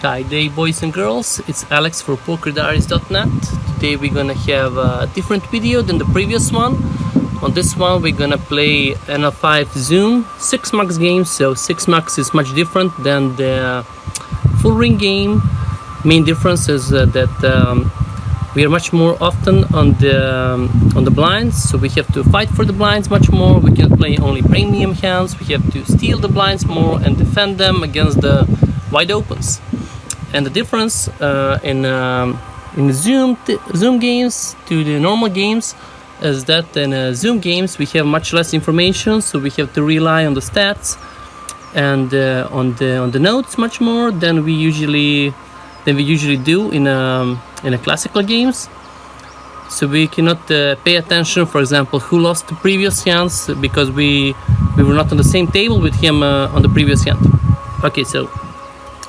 Hi day boys and girls, it's Alex for PokerStars.net. Today we're gonna have a different video than the previous one. On this one we're gonna play Nl5 Zoom 6 max game, so 6 max is much different than the full ring game. Main difference is that we are much more often on the blinds, so we have to fight for the blinds much more. We can play only premium hands, we have to steal the blinds more and defend them against the wide opens. And the difference in Zoom games to the normal games is that in Zoom games we have much less information, so we have to rely on the stats and on the notes much more than we usually do in a classical games. So we cannot pay attention, for example, who lost the previous hands because we were not on the same table with him on the previous hand. Okay, so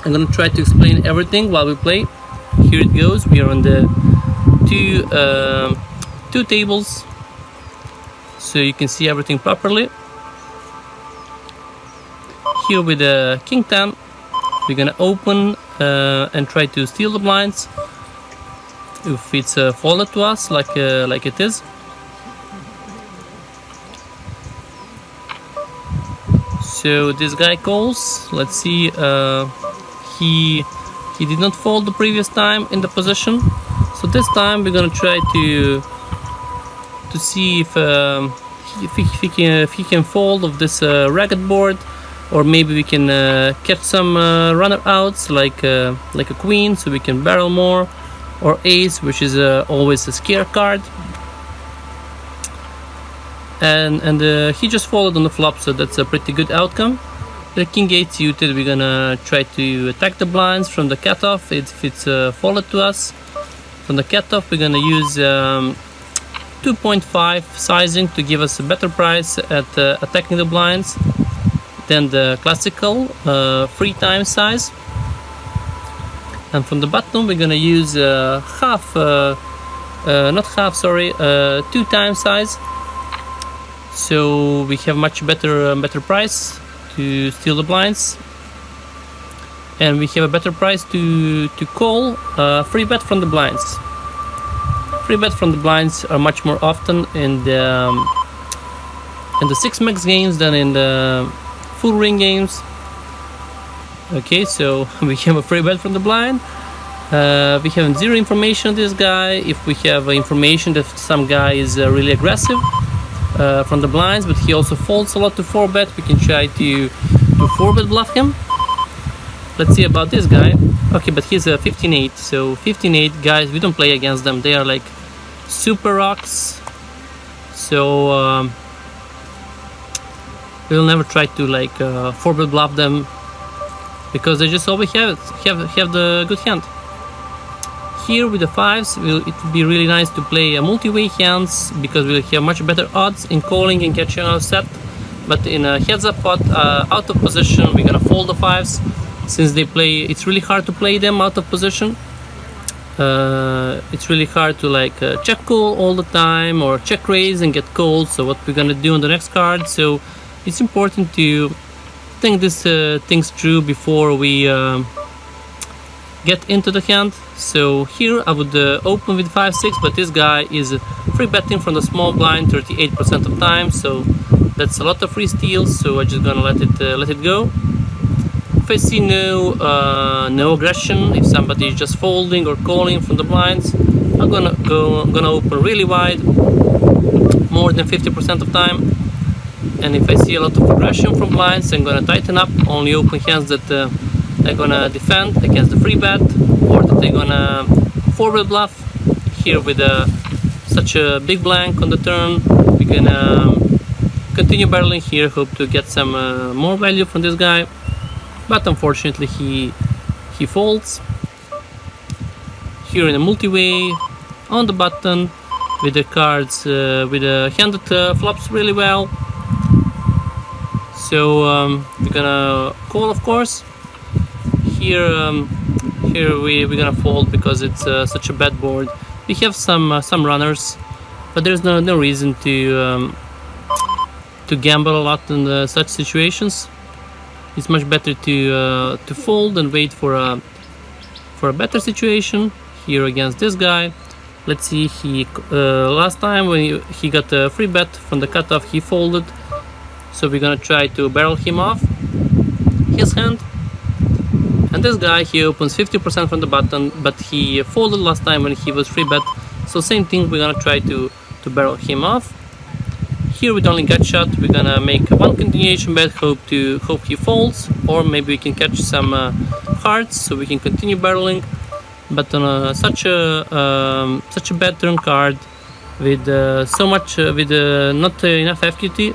I'm gonna try to explain everything while we play. Here it goes. We are on the two tables, so you can see everything properly. Here with the King 10, we're gonna open and try to steal the blinds if it's folded to us like it is. So this guy calls. Let's see. He did not fold the previous time in the position, so this time we're gonna try to see if he can fold of this ragged board, or maybe we can catch some runner outs like a queen, so we can barrel more, or ace, which is always a scare card. And he just folded on the flop, so that's a pretty good outcome. The king 8 suited, we're gonna try to attack the blinds from the cutoff if it's folded to us. From the cutoff we're gonna use 2.5 sizing to give us a better price at attacking the blinds than the classical 3 times size. And from the bottom we're gonna use 2 times size, so we have much better price to steal the blinds, and we have a better price to call free bet from the blinds. Free bet from the blinds are much more often in the 6 max games than in the full ring games. Okay, so we have a free bet from the blind. We have zero information on this guy. If we have information that some guy is really aggressive from the blinds, but he also folds a lot to 4-bet, we can try to 4-bet bluff him. Let's see about this guy. Okay, but he's a 15-8, so 15-8 guys, we don't play against them. They are like super rocks, so we'll never try to like 4-bet bluff them, because they just always have the good hand. Here with the 5s, it would be really nice to play multi-way hands, because we'll have much better odds in calling and catching our set. But in a heads-up pot, out of position, we're gonna fold the 5s, since they play. It's really hard to play them out of position. It's really hard to like check call all the time or check raise and get called. So what we're gonna do on the next card? So it's important to think these things through before we get into the hand. So here I would open with 5-6, but this guy is free betting from the small blind 38% of time, so that's a lot of free steals. So I'm just gonna let it go. If I see no aggression, if somebody is just folding or calling from the blinds, I'm gonna open really wide, more than 50% of time. And if I see a lot of aggression from blinds, I'm gonna tighten up, only open hands that they're gonna defend against the free bet, or that they're gonna 4-bet bluff. Here with such a big blank on the turn, we're gonna continue barreling here, hope to get some more value from this guy, but unfortunately he folds. Here in a multi-way on the button with the cards with the hand that flops really well. So we're gonna call, of course. Here we're gonna fold because it's such a bad board. We have some runners, but there's no reason to gamble a lot in such situations. It's much better to fold and wait for a for a better situation here against this guy. Let's see, he last time when he got a free bet from the cutoff, he folded. So we're gonna try to barrel him off his hand. And this guy, he opens 50% from the button, but he folded last time when he was free bet. So same thing, we're gonna try to barrel him off. Here with only gut shot, we're gonna make one continuation bet, hope he folds, or maybe we can catch some hearts so we can continue barreling. But on such a bad turn card with not enough FQT,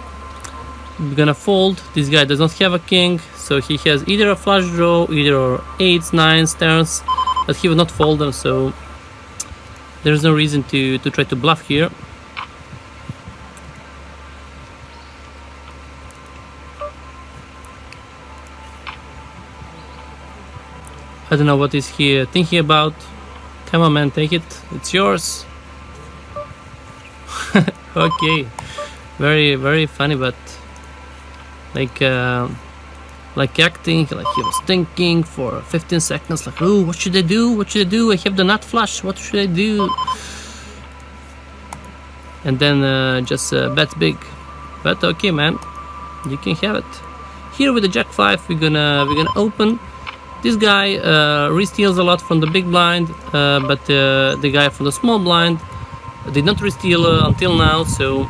we're gonna fold. This guy does not have a king, so he has either a flush draw, either 8s, 9s, 10s, but he will not fold them, so there's no reason to try to bluff here. I don't know what is he thinking about. Come on, man, take it. It's yours. Okay, very, very funny, but like acting like he was thinking for 15 seconds, like, oh, what should I do? What should I do? I have the nut flush. What should I do? And then just bets big. But okay, man, you can have it. Here with the Jack 5, we're gonna open. This guy re-steals a lot from the big blind, but the guy from the small blind did not re-steal until now, so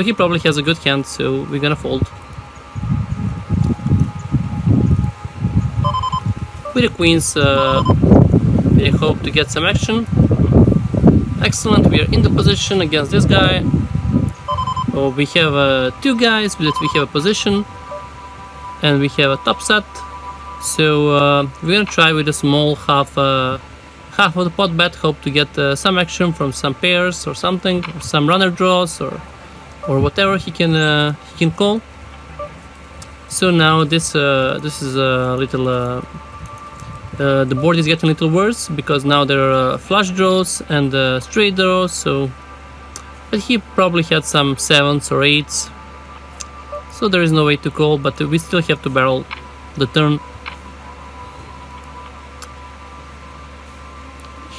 he probably has a good hand, so we're gonna fold. With the queens, we hope to get some action. Excellent, we are in the position against this guy. Oh, we have two guys, but we have a position, and we have a top set. So we're gonna try with a small half of the pot bet, hope to get some action from some pairs or something, or some runner draws or whatever he can call. So now this is a little the board is getting a little worse because now there are flush draws and straight draws. So, but he probably had some 7s or 8s, so there is no way to call, but we still have to barrel the turn.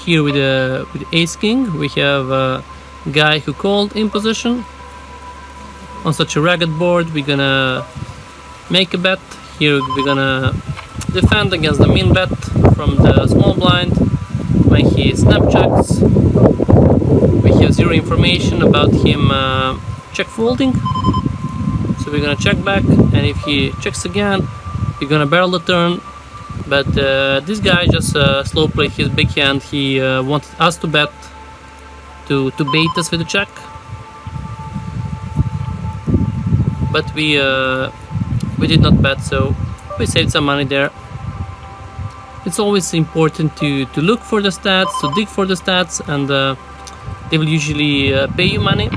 Here with ace king, we have a guy who called in position. On such a ragged board, we're gonna make a bet. Here we're gonna defend against the min bet from the small blind. When he snapchecks, we have zero information about him check folding. So we're gonna check back, and if he checks again, we're gonna barrel the turn. But this guy just slow played his big hand. He wanted us to bet, to bait us with a check. But we did not bet, so we saved some money there. It's always important to look for the stats, to dig for the stats, and they will usually pay you money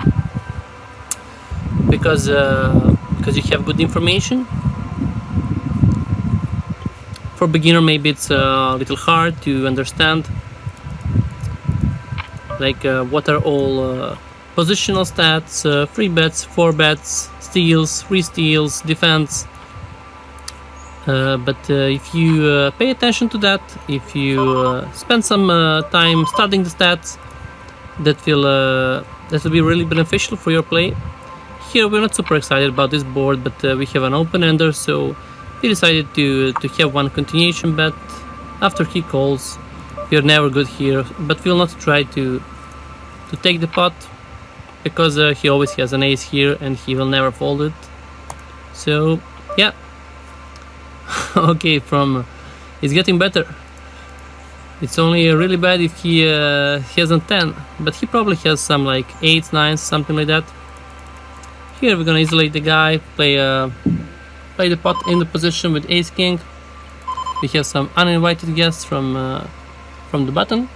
because you have good information. For beginner, maybe it's a little hard to understand, like what are all positional stats, free bets, 4 bets, steals, re-steals, defense. But if you pay attention to that, if you spend some time studying the stats, that will be really beneficial for your play. Here we're not super excited about this board, but we have an open ender, so we decided to have one continuation bet after he calls. We are never good here, but we'll not try to take the pot because he always has an ace here and he will never fold it. So yeah. Okay, it's getting better. It's only really bad if he has a 10, but he probably has some like 8s, 9s, something like that. Here we're gonna isolate the guy, play the pot in the position with ace king. We have some uninvited guests from the button,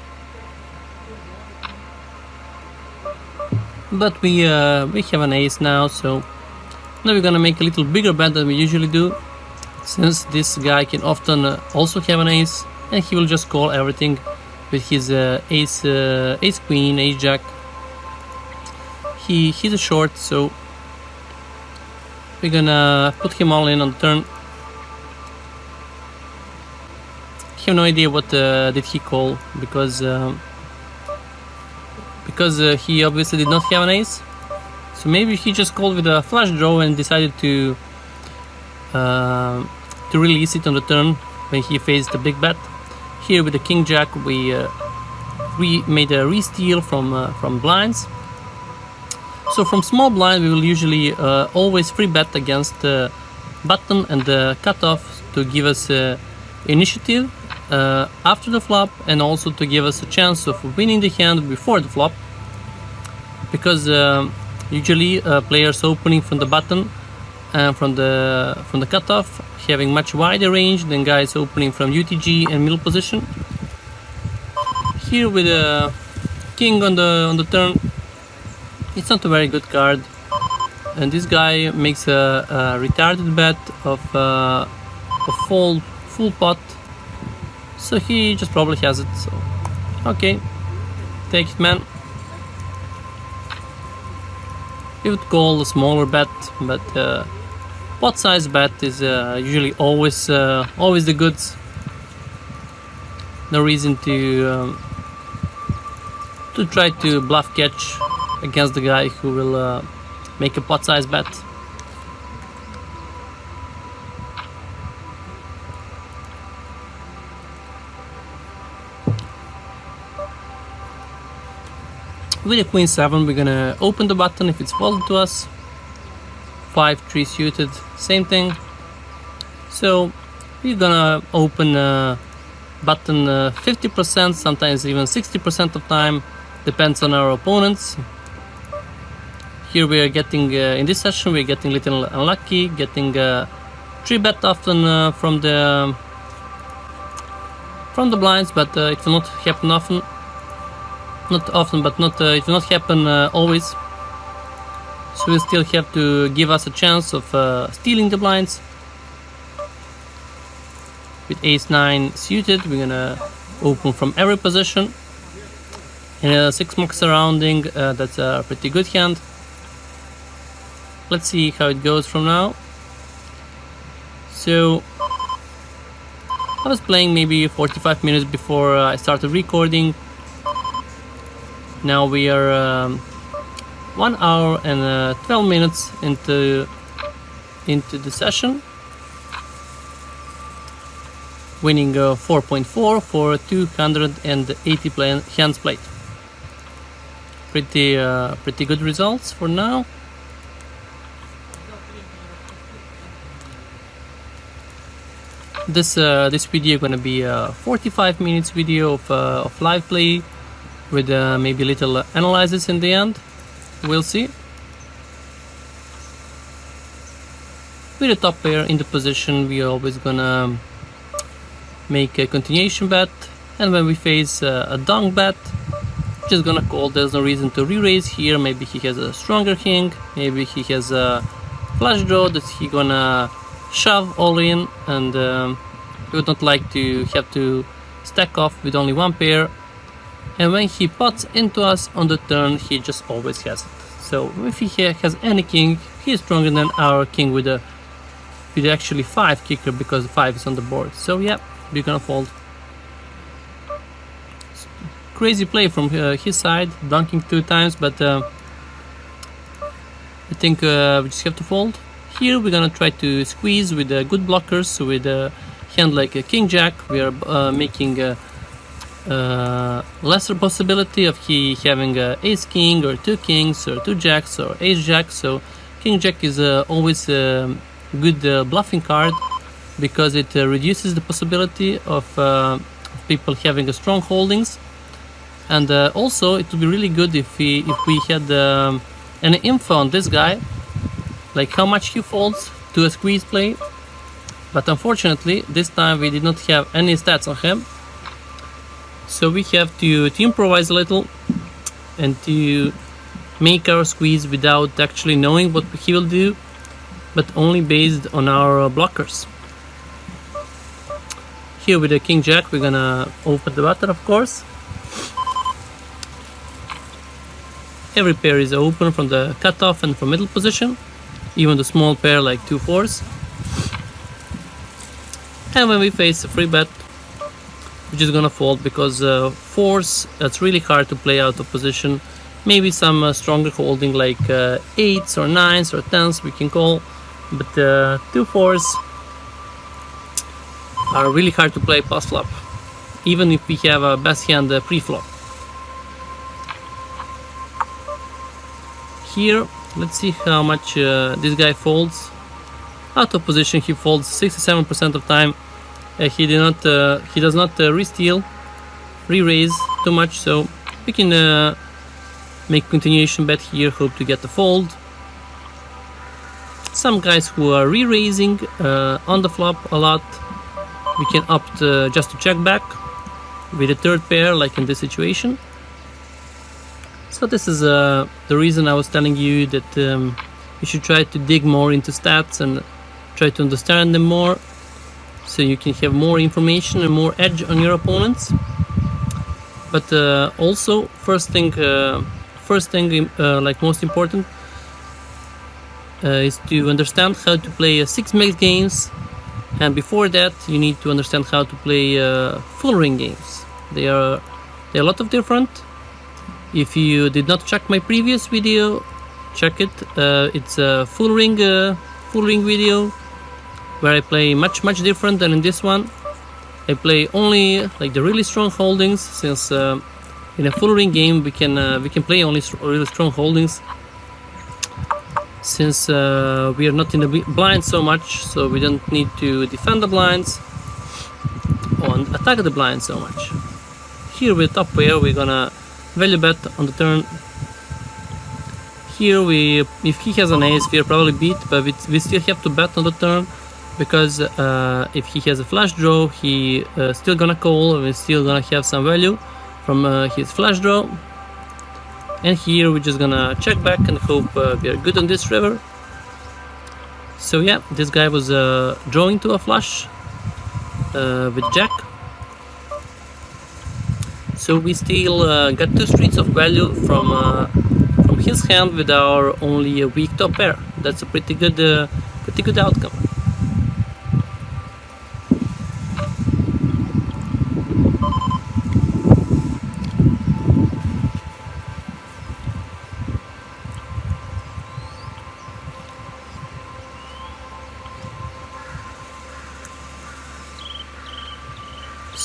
but we have an ace now, so now we're gonna make a little bigger bet than we usually do, since this guy can often also have an ace, and he will just call everything with his ace queen, ace jack. He's a short, so we're gonna put him all in on the turn. have no idea what did he call, because he obviously did not have an ace. So maybe he just called with a flush draw and decided to release it on the turn when he faced the big bet. Here with the king jack we made a re-steal from blinds. So from small blind we will usually always free bet against the button and the cutoff to give us initiative after the flop, and also to give us a chance of winning the hand before the flop, because usually players opening from the button and from the cutoff having much wider range than guys opening from UTG and middle position. Here with a king on the turn, it's not a very good card, and this guy makes a retarded bet of full pot, so he just probably has it. So okay, take it, man. We would call a smaller bet, but pot size bet is usually always the goods. No reason to try to bluff catch against the guy who will make a pot size bet. With a queen 7 we're gonna open the button if it's folded to us. 5-3 suited, same thing. So we're gonna open button 50%, sometimes even 60% of time, depends on our opponents. Here we are getting in this session we're getting a little unlucky, getting 3 bet often from the blinds, but it will not happen often. Not often, but it will not happen always. So we still have to give us a chance of stealing the blinds. With ace-9 suited, we're gonna open from every position. In a 6-mark surrounding, that's a pretty good hand. Let's see how it goes from now. So I was playing maybe 45 minutes before I started recording. Now we are 1 hour and 12 minutes into the session, winning 4.4 for 280 hands played. Pretty good results for now. This video gonna be a 45 minutes video of live play, with maybe little analysis in the end. We'll see. With the top pair in the position, we are always gonna make a continuation bet, and when we face a donk bet, just gonna call. There's no reason to re-raise here. Maybe he has a stronger king, maybe he has a flush draw that he gonna shove all in, and we would not like to have to stack off with only one pair. And when he pots into us on the turn, he just always has it. So if he has any king, he is stronger than our king with actually 5 kicker, because 5 is on the board. So yeah, we're gonna fold. Crazy play from his side, dunking 2 times, but I think we just have to fold. Here we're gonna try to squeeze with good blockers, with a hand like a king jack. We are making lesser possibility of he having ace king or 2 kings or 2 jacks or ace jack. So king jack is always a good bluffing card, because it reduces the possibility of people having a strong holdings. And also it would be really good if we had any info on this guy, like how much he folds to a squeeze play. But unfortunately this time we did not have any stats on him. So we have to improvise a little and to make our squeeze without actually knowing what he will do, but only based on our blockers. Here with the king jack we're gonna open the button, of course. Every pair is open from the cutoff and from middle position, even the small pair like 2 4s. And when we face a free bet, which is gonna fold because fours, it's really hard to play out of position. Maybe some stronger holding like 8s or 9s or 10s we can call, but 2 fours are really hard to play post flop, even if we have a best hand pre-flop. Here, let's see how much this guy folds. Out of position, he folds 67% of time. He does not re-steal, re-raise too much, so we can make continuation bet here, hope to get the fold. Some guys who are re-raising on the flop a lot, we can opt just to check back with a third pair, like in this situation. So this is the reason I was telling you that you should try to dig more into stats and try to understand them more, so you can have more information and more edge on your opponents. But also, first thing, like most important, is to understand how to play 6 max games, and before that you need to understand how to play full ring games. They are a lot of different. If you did not check my previous video, check it. It's a full ring video where I play much different than in this one. I play only like the really strong holdings, since in a full ring game we can play only really strong holdings, since we are not in the blind so much, so we don't need to defend the blinds or attack the blinds so much. Here with top pair we're gonna value bet on the turn. Here if he has an ace, we are probably beat, but we still have to bet on the turn, because if he has a flush draw, he still gonna call, and we're still gonna have some value from his flush draw. And here we're just gonna check back and hope we are good on this river. So yeah, this guy was drawing to a flush with jack. So we still got 2 streets of value from his hand with our only weak top pair. That's a pretty good outcome.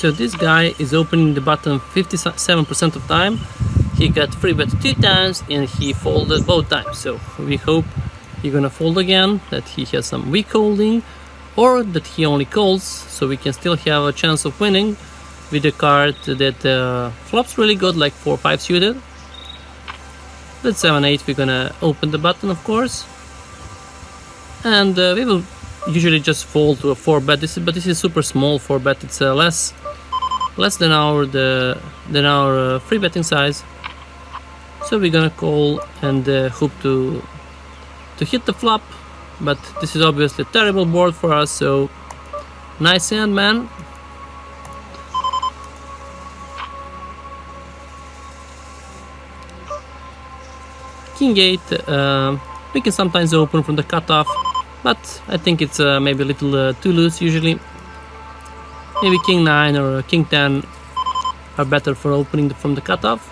So this guy is opening the button 57% of time. He got free bet 2 times and he folded both times. So we hope he's gonna fold again, that he has some weak holding, or that he only calls, so we can still have a chance of winning with a card that flops really good, like 4-5 suited. With 7-8 we're gonna open the button, of course, and we will usually just fold to a 4-bet. But this is super small 4-bet. It's less than our free betting size. So we're gonna call and hope to hit the flop, but this is obviously a terrible board for us. So nice hand, man. King 8. We can sometimes open from the cutoff, but I think it's maybe a little too loose usually. Maybe King 9 or King 10 are better for opening from the cutoff.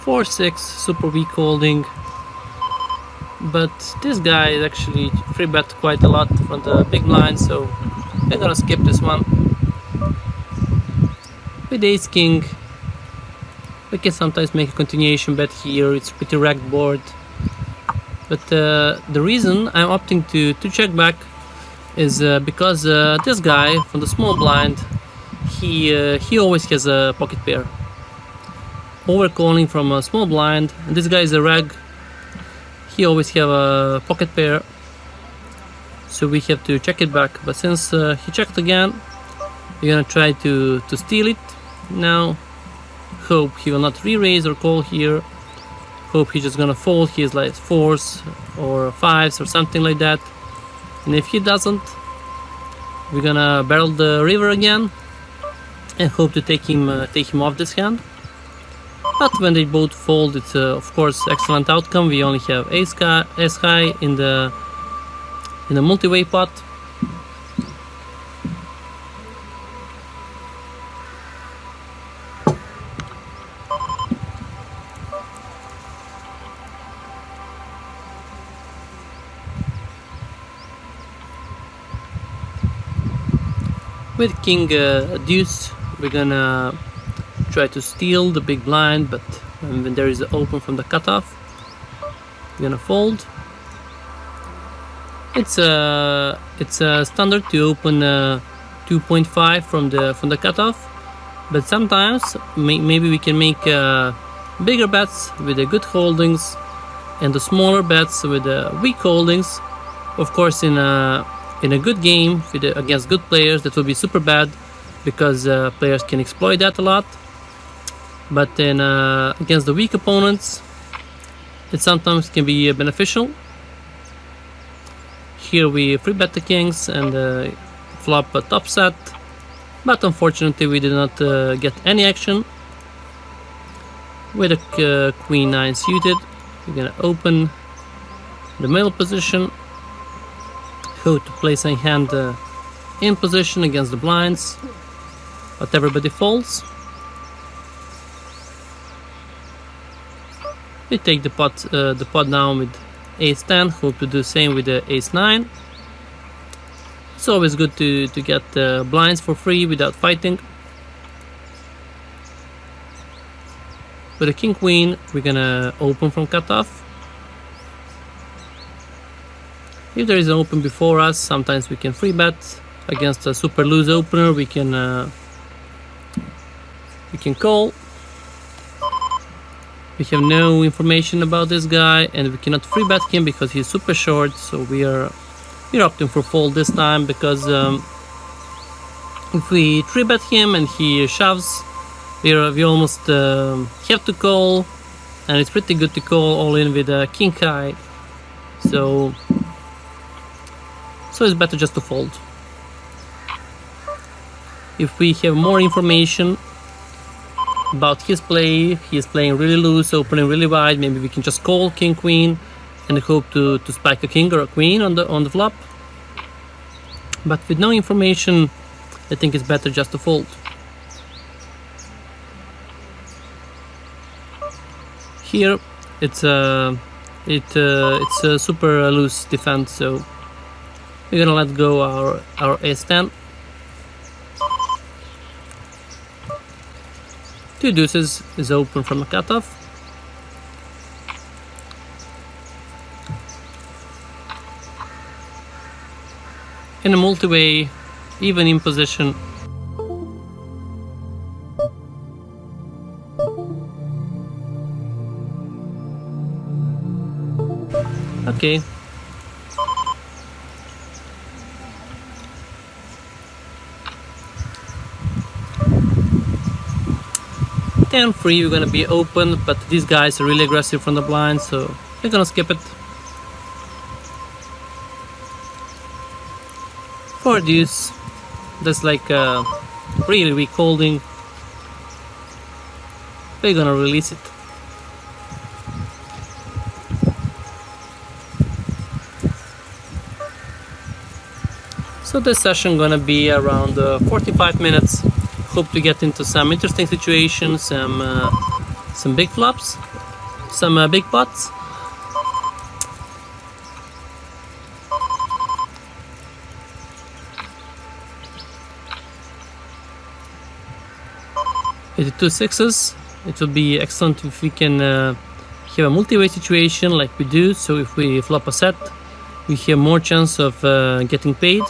Four, 6, super weak holding. But this guy is actually free bet quite a lot from the big blind, so we're gonna skip this one. With ace king, we can sometimes make a continuation bet here. It's pretty wrecked board, but the reason I'm opting to check back is because this guy from the small blind, he always has a pocket pair. Overcalling from a small blind, and this guy is a reg. He always have a pocket pair, so we have to check it back. But since he checked again, we're gonna try to steal it now. Hope he will not re-raise or call here. Hope he's just gonna fold his like 4s or 5s or something like that. And if he doesn't, we're gonna barrel the river again and hope to take him off this hand. But when they both fold, it's of course excellent outcome. We only have ace high in the multi-way pot. With king deuce, we're gonna try to steal the big blind, but when there is an open from the cutoff, we're gonna fold. It's a standard to open 2.5 from the cutoff, but sometimes maybe we can make bigger bets with the good holdings and the smaller bets with the weak holdings. Of course, in a good game against good players, that will be super bad because players can exploit that a lot. But then against the weak opponents, it sometimes can be beneficial. Here we free bet the kings and flop a top set, but unfortunately we did not get any action. With a queen 9 suited, we're gonna open the middle position. Hope to place a hand in position against the blinds, but everybody folds. We take the pot down with ace 10. Hope to do the same with the ace 9. It's always good to get blinds for free without fighting. With a king queen, we're gonna open from cutoff. If there is an open before us, sometimes we can free bet against a super loose opener. We can call. We have no information about this guy, and we cannot free bet him because he's super short. So we're opting for fold this time, because if we 3-bet him and he shoves, we almost have to call, and it's pretty good to call all in with a king high. So it's better just to fold. If we have more information about his play, he is playing really loose, opening really wide, maybe we can just call king queen and hope to spike a king or a queen on the flop. But with no information, I think it's better just to fold. Here it's a super loose defense, so we're gonna let go our ace 10. Two deuces is open from a cutoff. In a multi-way, even in position. Okay. Ten free, we're gonna be open, but these guys are really aggressive from the blind, so we're gonna skip it. 4 deuce, that's like a really weak holding. We're gonna release it. So this session gonna be around 45 minutes. Hope to get into some interesting situations, some big flops, some big pots. With the 2 sixes, it will be excellent if we can have a multi-way situation like we do. So if we flop a set, we have more chance of getting paid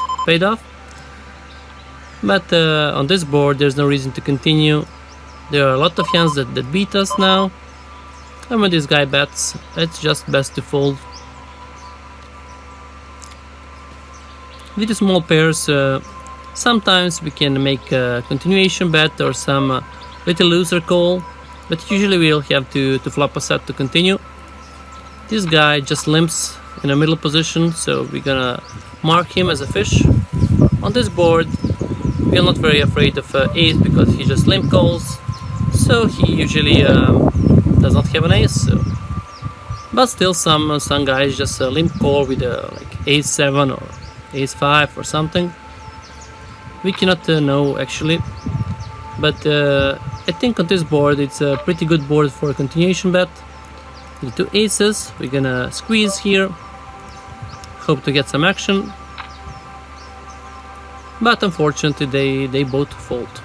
off. But on this board, there's no reason to continue. There are a lot of hands that beat us now, and when this guy bets, it's just best to fold. With the small pairs, sometimes we can make a continuation bet or some little looser call, but usually we'll have to flop a set to continue. This guy just limps in a middle position, so we're gonna mark him as a fish. On this board, We are not very afraid of ace because he just limp calls, so he usually does not have an ace. So. But still, some guys just limp call with like ace 7 or ace 5 or something. We cannot know actually, but I think on this board it's a pretty good board for a continuation bet. The two aces, we're gonna squeeze here, hope to get some action, but unfortunately they both fold.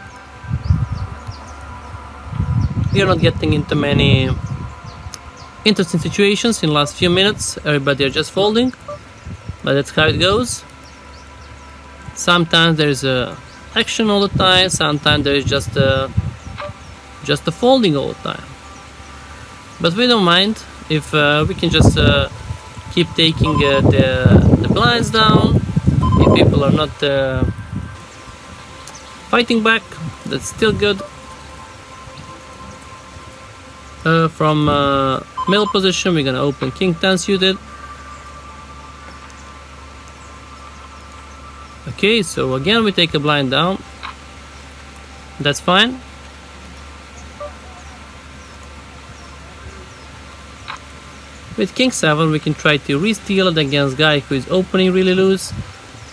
We are not getting into many interesting situations in the last few minutes. Everybody are just folding, but that's how it goes. Sometimes there's action all the time, sometimes there is just a folding all the time. But we don't mind if we can just keep taking the blinds down. If people are not fighting back, that's still good. From middle position, we're gonna open king 10 suited. Okay, so again we take a blind down. That's fine. With king 7 we can try to re-steal it against guy who is opening really loose.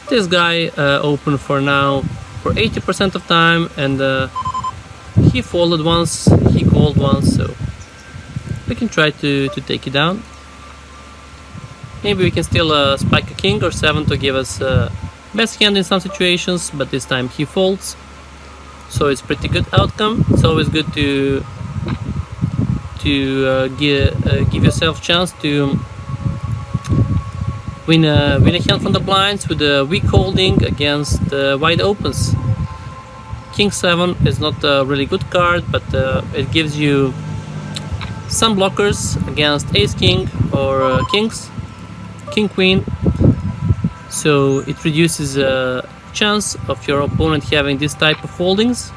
This guy opened for now for 80% of time, and he folded once, he called once, so we can try to take it down. Maybe we can still spike a king or 7 to give us best hand in some situations, but this time he folds, so it's pretty good outcome. It's always good to give yourself a chance to win a hand from the blinds with a weak holding against wide opens. King 7 is not a really good card, but it gives you some blockers against ace king or kings, king queen, so it reduces the chance of your opponent having this type of holdings.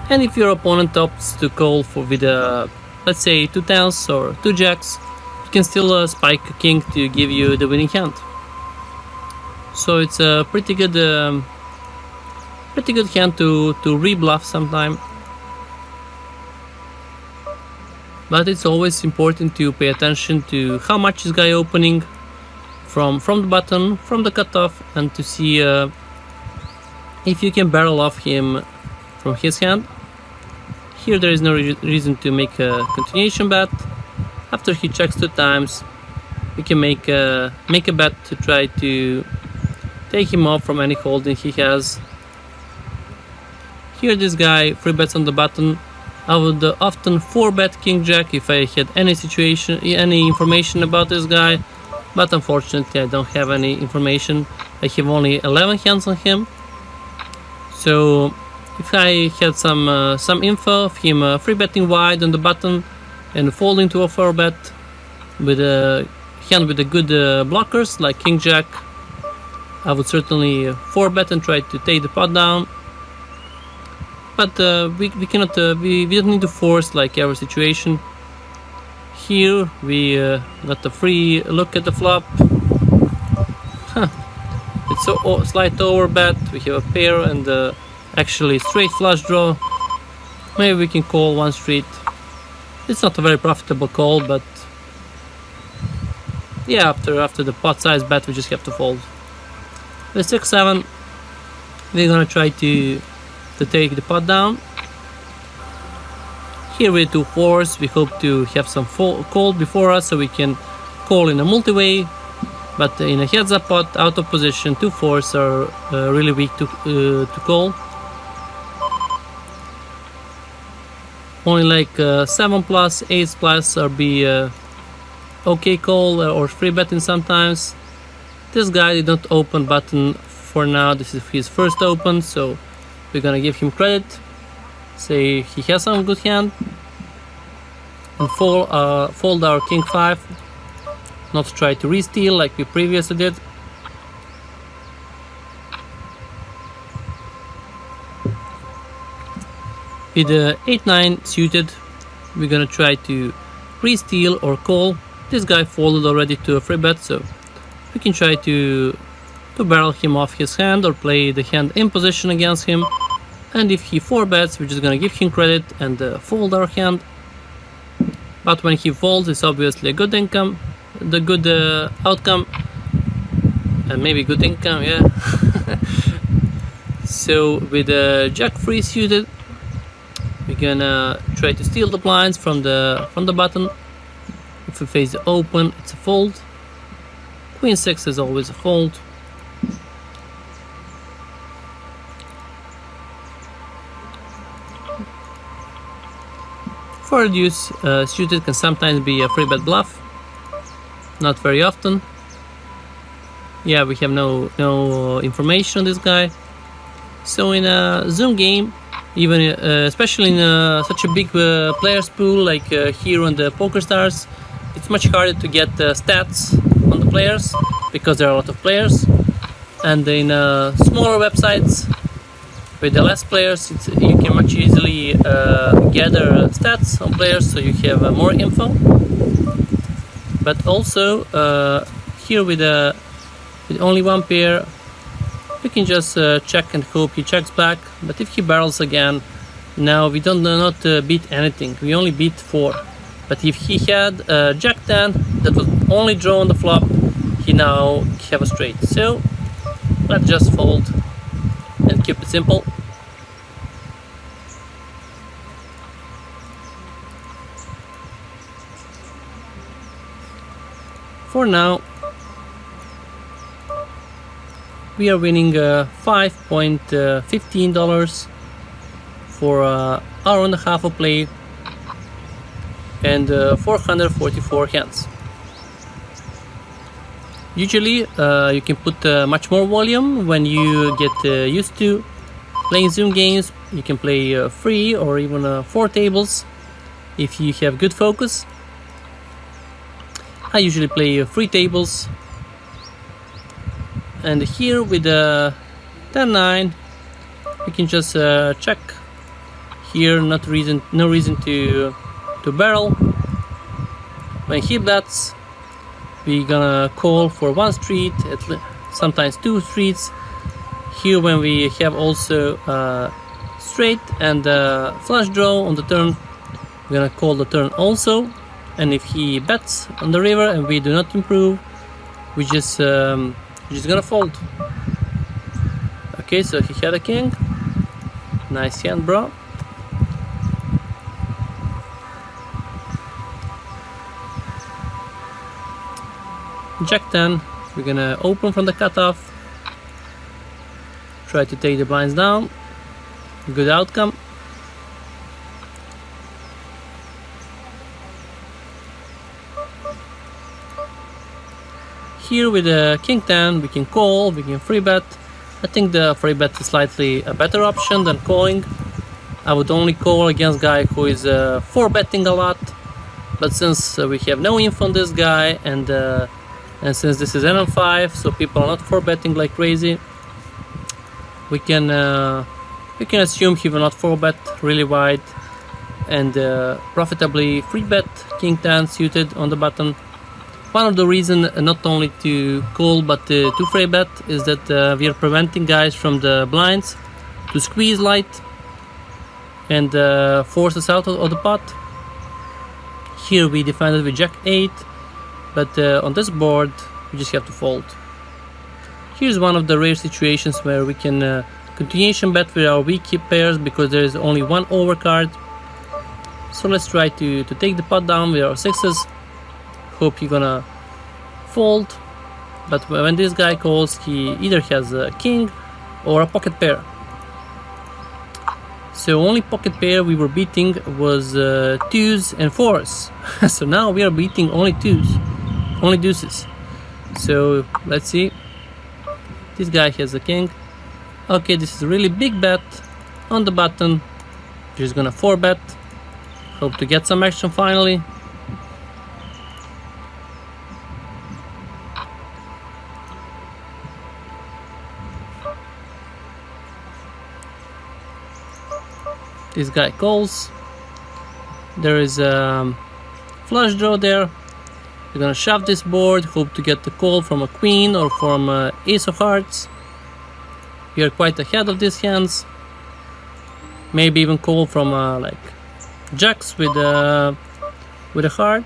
And if your opponent opts to call for with let's say 2 tens or 2 jacks, you can still spike a king to give you the winning hand. So it's a pretty good hand to re-bluff sometime. But it's always important to pay attention to how much is guy opening from the button, from the cutoff, and to see if you can barrel off him from his hand. Here there is no reason to make a continuation bet. After he checks 2 times, we can make a bet to try to take him off from any holding he has. Here this guy 3 bets on the button. I would often 4 bet king jack if I had any information about this guy, but unfortunately I don't have any information. I have only 11 hands on him. So if I had some info of him 3 betting wide on the button and folding to a 4 bet with a hand with the good blockers like king jack, I would certainly 4 bet and try to take the pot down. But we cannot, we don't need to force like every situation. Here we got a free look at the flop. It's a slight over bet. We have a pair and actually straight flush draw. Maybe we can call one street. It's not a very profitable call, but yeah, after the pot size bet we just have to fold. With 6-7 we're gonna try to take the pot down. Here with 2 4s, we hope to have some call before us so we can call in a multi-way, but in a heads up pot out of position 2 4s are really weak to call. Only like 7 plus, 8 plus are be okay call or free betting sometimes. This guy did not open button for now. This is his first open, so we're gonna give him credit, say he has some good hand, and fold our king 5, not try to re-steal like we previously did. With 8-9 suited, we're gonna try to re-steal or call. This guy folded already to a free bet, so we can try to to barrel him off his hand or play the hand in position against him. And if he 4-bets, we're just gonna give him credit and fold our hand. But when he folds, it's obviously a good income, the good outcome, and maybe good income, yeah. So with Jack 3 suited, we're gonna try to steal the blinds from the button. If we face the open, it's a fold. Queen 6 is always a fold. For a deuce, suited can sometimes be a 3-bet bluff. Not very often. Yeah, we have no information on this guy. So in a Zoom game, even especially in such a big players pool like here on the PokerStars, it's much harder to get stats on the players because there are a lot of players. And in smaller websites with the less players, you can much easily gather stats on players, so you have more info. But also here with only one pair, we can just check and hope he checks back. But if he barrels again, now we don't not beat anything. We only beat 4. But if he had Jack 10 that was only draw on the flop, he now have a straight. So let's just fold and keep it simple. For now, we are winning $5.15 for an hour and a half of play and 444 hands. Usually you can put much more volume when you get used to playing Zoom games. You can play 3 or even 4 tables if you have good focus. I usually play 3 tables, and here with the 10-9 we can just check here. No reason to barrel. When he bets, we're gonna call for 1 street, sometimes 2 streets. Here when we have also straight and flush draw on the turn, we're gonna call the turn also. And if he bets on the river and we do not improve, we just gonna fold. Okay, so he had a king. Nice hand, bro. Jack 10, we're gonna open from the cutoff. Try to take the blinds down. Good outcome. Here with the king 10, we can call, we can 3-bet. I think the 3-bet is slightly a better option than calling. I would only call against guy who is 4-betting a lot. But since we have no info on this guy, and since this is Nl5, so people are not 4-betting like crazy, we can assume he will not 4-bet really wide and profitably 3-bet king 10 suited on the button. One of the reasons not only to call but to 3-bet is that we are preventing guys from the blinds to squeeze light and force us out of the pot. Here we defended with Jack 8, but on this board we just have to fold. Here's one of the rare situations where we can continuation bet with our weak pairs because there is only one overcard. So let's try to take the pot down with our 6s. Hope you're gonna fold, but when this guy calls, he either has a king or a pocket pair. So only pocket pair we were beating was 2s and 4s. So now we are beating only 2s, only deuces. So let's see. This guy has a king. Okay, this is a really big bet on the button. Just gonna 4-bet. Hope to get some action finally. This guy calls. There is a flush draw there. We're gonna shove this board, hope to get the call from a queen or from ace of hearts. We are quite ahead of these hands. Maybe even call from like jacks with a heart.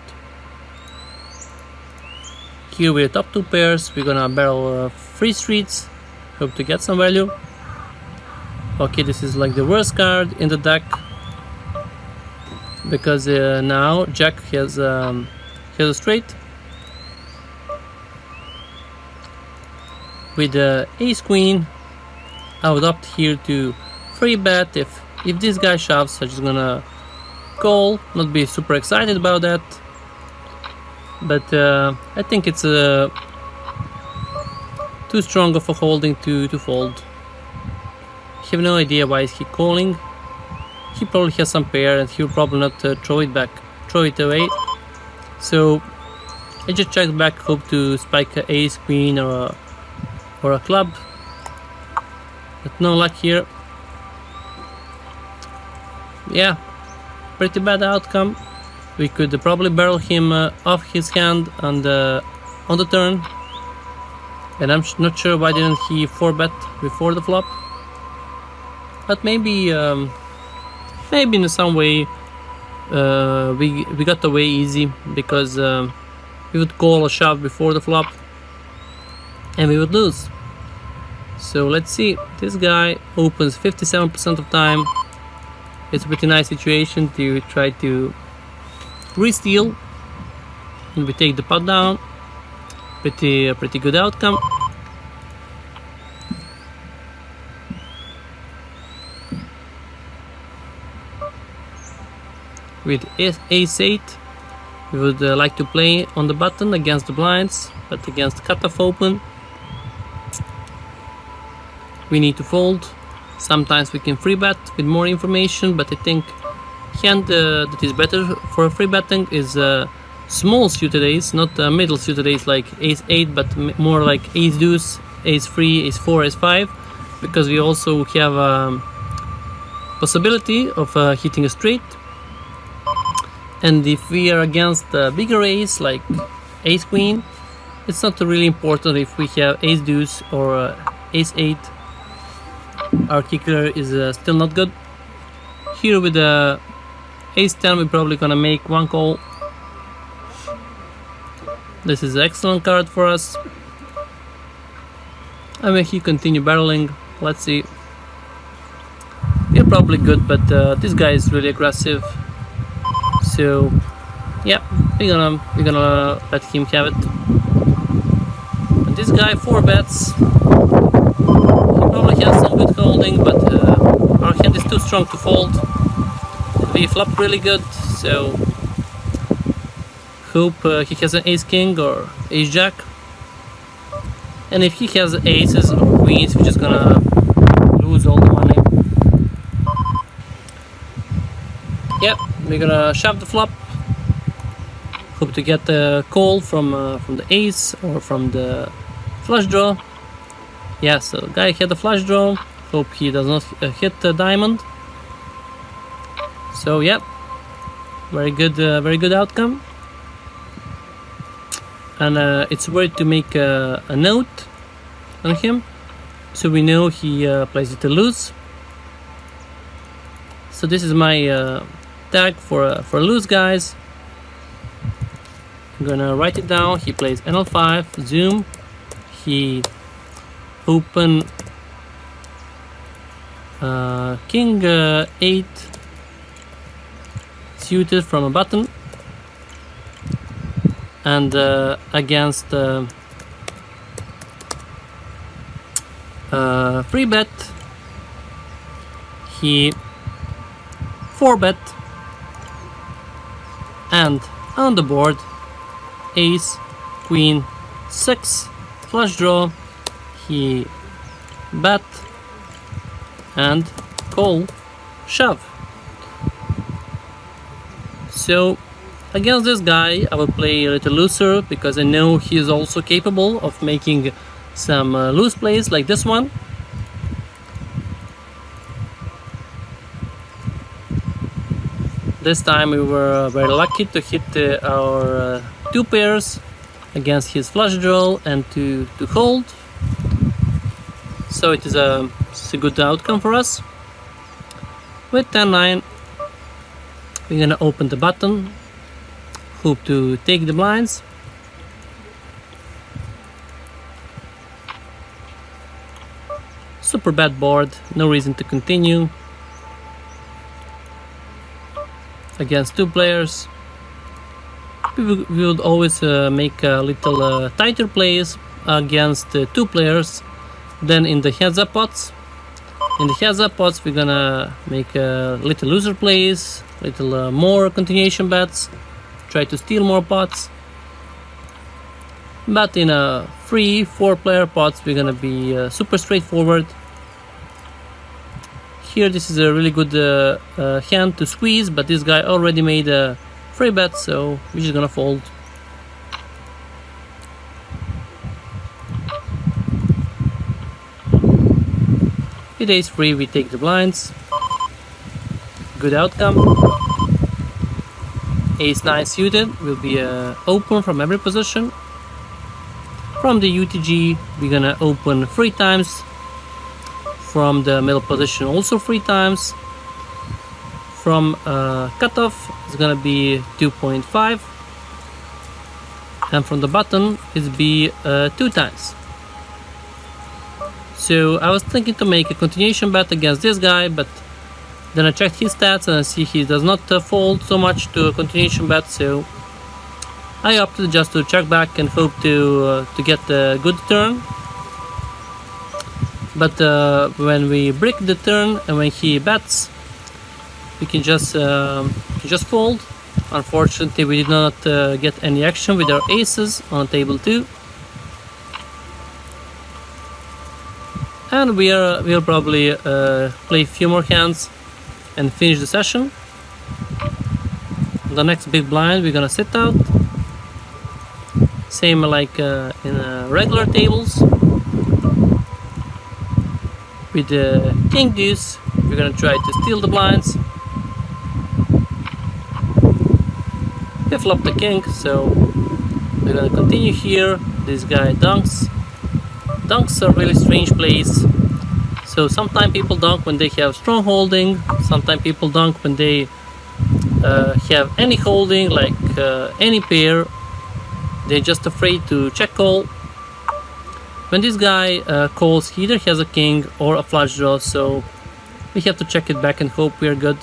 Here we're top two pairs. We're gonna barrel free streets, hope to get some value. Okay, this is like the worst card in the deck because now jack has a straight. With ace queen, I would opt here to free bet. If this guy shoves, I'm just gonna call, not be super excited about that, but I think it's too strong of a holding to fold. I have no idea why is he calling. He probably has some pair and he will probably not throw it away. So I just check back, hope to spike a ace queen or a club, but no luck here. Yeah, pretty bad outcome. We could probably barrel him off his hand on the turn, and I'm not sure why didn't he 4-bet before the flop. But maybe in some way we got away easy because we would call a shove before the flop and we would lose. So let's see, this guy opens 57% of time. It's a pretty nice situation to try to re-steal, and we take the pot down. Pretty good outcome. With ace-8, we would like to play on the button against the blinds, but against cutoff open we need to fold. Sometimes we can free bet with more information, but I think hand that is better for free betting is small suited ace, not middle suited ace like ace-8, but more like ace-deuce, ace-3, ace-4, ace-5, because we also have possibility of hitting a straight. And if we are against a bigger ace like ace-queen, it's not really important if we have ace-deuce or ace-8. Our kicker is still not good. Here with the ace-10 we're probably gonna make one call. This is an excellent card for us. I mean, he continue barreling. Let's see. We're probably good, but this guy is really aggressive. So yeah, we're gonna let him have it. And this guy 4-bets. He probably has some good holding, but our hand is too strong to fold. We flop really good, so hope he has an ace-king or ace-jack. And if he has aces or queens, we're just gonna lose all the money. Yep, we're gonna shove the flop. Hope to get a call from the ace or from the flush draw. Yeah, so guy had a flush draw. Hope he does not hit the diamond. So yeah, very good outcome. And it's worth to make a note on him, so we know he plays it to lose. So this is my tag for lose guys. I'm gonna write it down. He plays Nl5 zoom. He open king 8 suited from a button, and against free bet he 4-bet, and on the board ace queen 6 flush draw he bet and call shove. So against this guy I will play a little looser because I know he is also capable of making some loose plays like this one. This time we were very lucky to hit our 2 pairs against his flush draw and to hold. So it's a good outcome for us. With 10-9, we're gonna open the button, hope to take the blinds. Super bad board, no reason to continue. Against 2 players, we would always make a little tighter plays against 2 players than in the heads-up pots. In the heads-up pots, we're gonna make little looser plays, little more continuation bets, try to steal more pots. But in a 3-4 player pots, we're gonna be super straightforward. Here, this is a really good hand to squeeze, but this guy already made a free bet, so we're just gonna fold. With ace-3, we take the blinds. Good outcome. Ace-9 suited will be open from every position. From the UTG, we're gonna open 3 times. From the middle position, also 3 times. From cutoff, it's gonna be 2.5. And from the button, it's be 2 times. So I was thinking to make a continuation bet against this guy, but then I checked his stats and I see he does not fold so much to a continuation bet, so I opted just to check back and hope to get a good turn. But when we break the turn and when he bets, we can just fold. Unfortunately, we did not get any action with our aces on table 2. And we'll probably play a few more hands and finish the session. The next big blind we're gonna sit out. Same like in regular tables. With the king deuce, we're gonna try to steal the blinds. We flop the king, so we're gonna continue here. This guy dunks. Dunks are really strange plays. So sometimes people dunk when they have strong holding. Sometimes people dunk when they have any holding, like any pair. They're just afraid to check call. When this guy calls, he either has a king or a flush draw, so we have to check it back and hope we're good.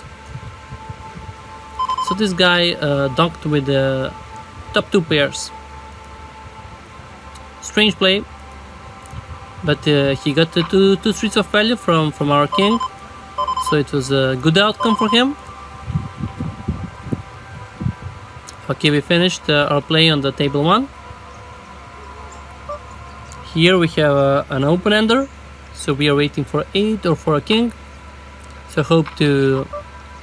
So this guy dunked with the top 2 pairs. Strange play, but he got the two streets of value from our king, so it was a good outcome for him. Okay, we finished our play on the table 1. Here we have an open-ender, so we are waiting for 8 or for a king. So hope to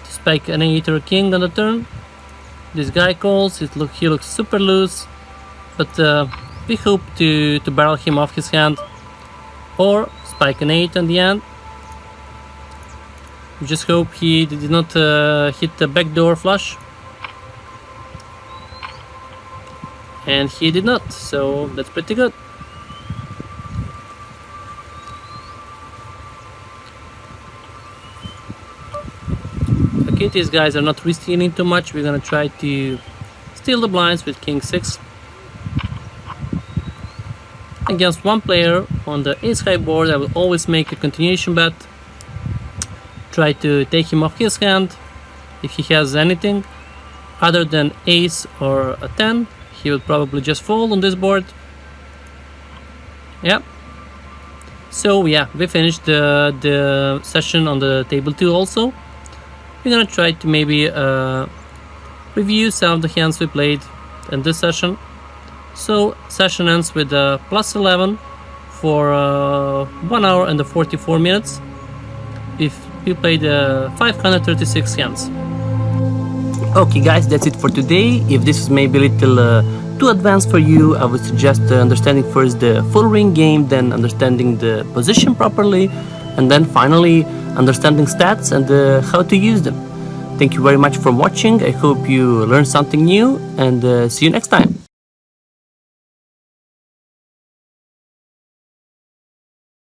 spike an 8 or a king on the turn. This guy calls, he looks super loose, but we hope to barrel him off his hand or spike an 8 on the end. We just hope he did not hit the backdoor flush. And he did not, so that's pretty good. Okay, these guys are not re-stealing too much. We're gonna try to steal the blinds with king 6. Against 1 player on the ace-high board, I will always make a continuation bet. Try to take him off his hand. If he has anything other than ace or a 10, he will probably just fold on this board. Yeah. So yeah, we finished the session on the table 2 also. We're gonna try to maybe review some of the hands we played in this session. So session ends with plus 11 for 1 hour and 44 minutes. If we played 536 hands. Okay guys, that's it for today. If this is maybe a little too advanced for you, I would suggest understanding first the full ring game, then understanding the position properly, and then finally understanding stats and how to use them. Thank you very much for watching. I hope you learned something new, and see you next time.